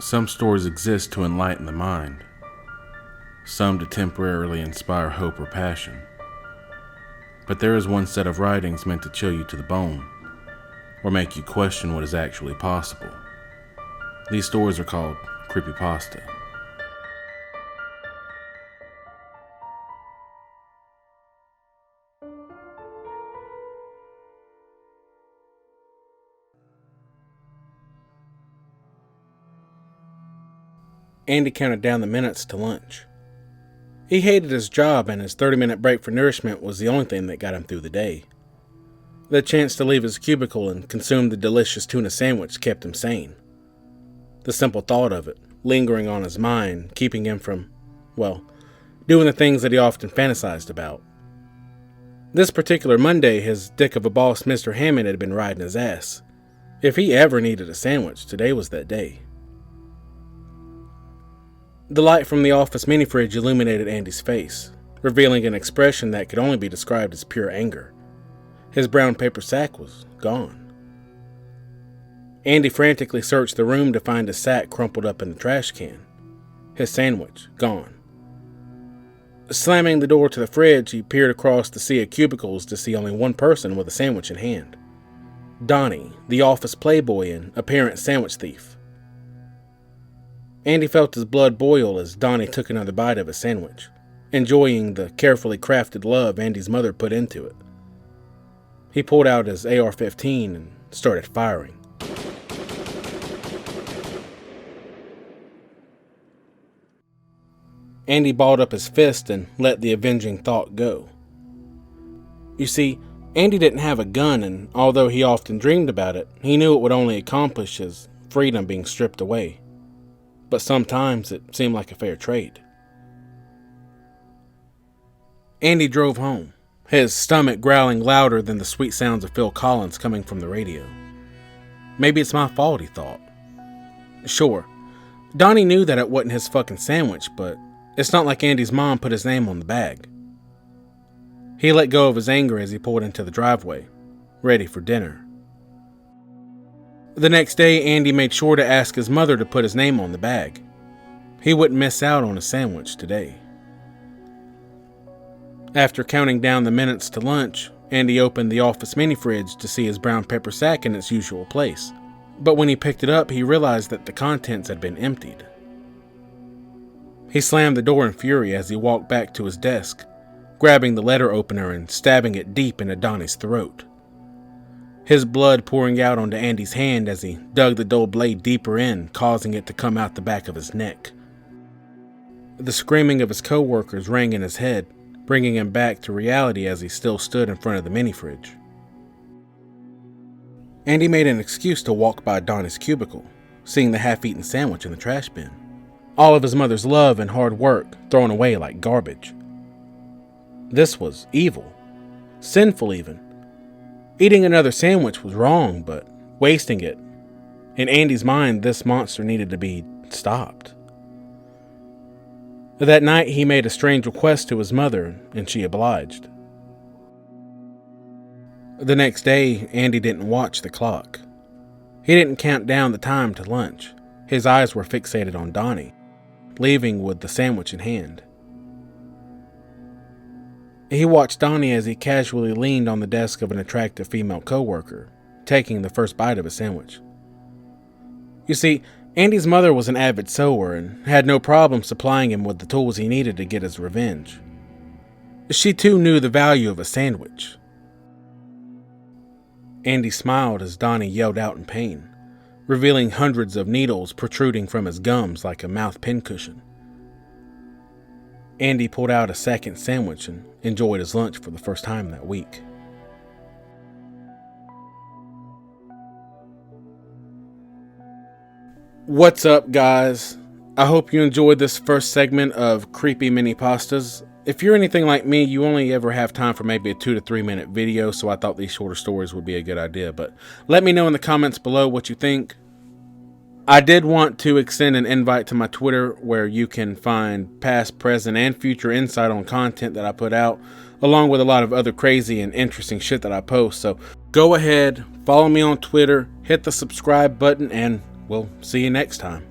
Some stories exist to enlighten the mind, some to temporarily inspire hope or passion. But there is one set of writings meant to chill you to the bone, or make you question what is actually possible. These stories are called creepypasta. Andy counted down the minutes to lunch. He hated his job, and his 30-minute break for nourishment was the only thing that got him through the day. The chance to leave his cubicle and consume the delicious tuna sandwich kept him sane. The simple thought of it, lingering on his mind, keeping him from, doing the things that he often fantasized about. This particular Monday, his dick of a boss, Mr. Hammond, had been riding his ass. If he ever needed a sandwich, today was that day. The light from the office mini-fridge illuminated Andy's face, revealing an expression that could only be described as pure anger. His brown paper sack was gone. Andy frantically searched the room to find his sack crumpled up in the trash can. His sandwich gone. Slamming the door to the fridge, he peered across the sea of cubicles to see only one person with a sandwich in hand. Donnie, the office playboy and apparent sandwich thief. Andy felt his blood boil as Donnie took another bite of his sandwich, enjoying the carefully crafted love Andy's mother put into it. He pulled out his AR-15 and started firing. Andy balled up his fist and let the avenging thought go. You see, Andy didn't have a gun, and although he often dreamed about it, he knew it would only accomplish his freedom being stripped away. But sometimes it seemed like a fair trade. Andy drove home, his stomach growling louder than the sweet sounds of Phil Collins coming from the radio. Maybe it's my fault, he thought. Sure, Donnie knew that it wasn't his fucking sandwich, but it's not like Andy's mom put his name on the bag. He let go of his anger as he pulled into the driveway, ready for dinner. The next day, Andy made sure to ask his mother to put his name on the bag. He wouldn't miss out on a sandwich today. After counting down the minutes to lunch, Andy opened the office mini-fridge to see his brown paper sack in its usual place. But when he picked it up, he realized that the contents had been emptied. He slammed the door in fury as he walked back to his desk, grabbing the letter opener and stabbing it deep into Donnie's throat. His blood pouring out onto Andy's hand as he dug the dull blade deeper in, causing it to come out the back of his neck. The screaming of his co-workers rang in his head, bringing him back to reality as he still stood in front of the mini-fridge. Andy made an excuse to walk by Donnie's cubicle, seeing the half-eaten sandwich in the trash bin. All of his mother's love and hard work thrown away like garbage. This was evil. Sinful even. Eating another sandwich was wrong, but wasting it, in Andy's mind, this monster needed to be stopped. That night, he made a strange request to his mother, and she obliged. The next day, Andy didn't watch the clock. He didn't count down the time to lunch. His eyes were fixated on Donnie, leaving with the sandwich in hand. He watched Donnie as he casually leaned on the desk of an attractive female coworker, taking the first bite of his sandwich. You see, Andy's mother was an avid sewer and had no problem supplying him with the tools he needed to get his revenge. She too knew the value of a sandwich. Andy smiled as Donnie yelled out in pain, revealing hundreds of needles protruding from his gums like a mouth pincushion. Andy pulled out a second sandwich and enjoyed his lunch for the first time that week. What's up, guys? I hope you enjoyed this first segment of Creepy Mini Pastas. If you're anything like me, you only ever have time for maybe a 2 to 3 minute video, so I thought these shorter stories would be a good idea. But let me know in the comments below what you think. I did want to extend an invite to my Twitter where you can find past, present, and future insight on content that I put out, along with a lot of other crazy and interesting shit that I post. So go ahead, follow me on Twitter, hit the subscribe button, and we'll see you next time.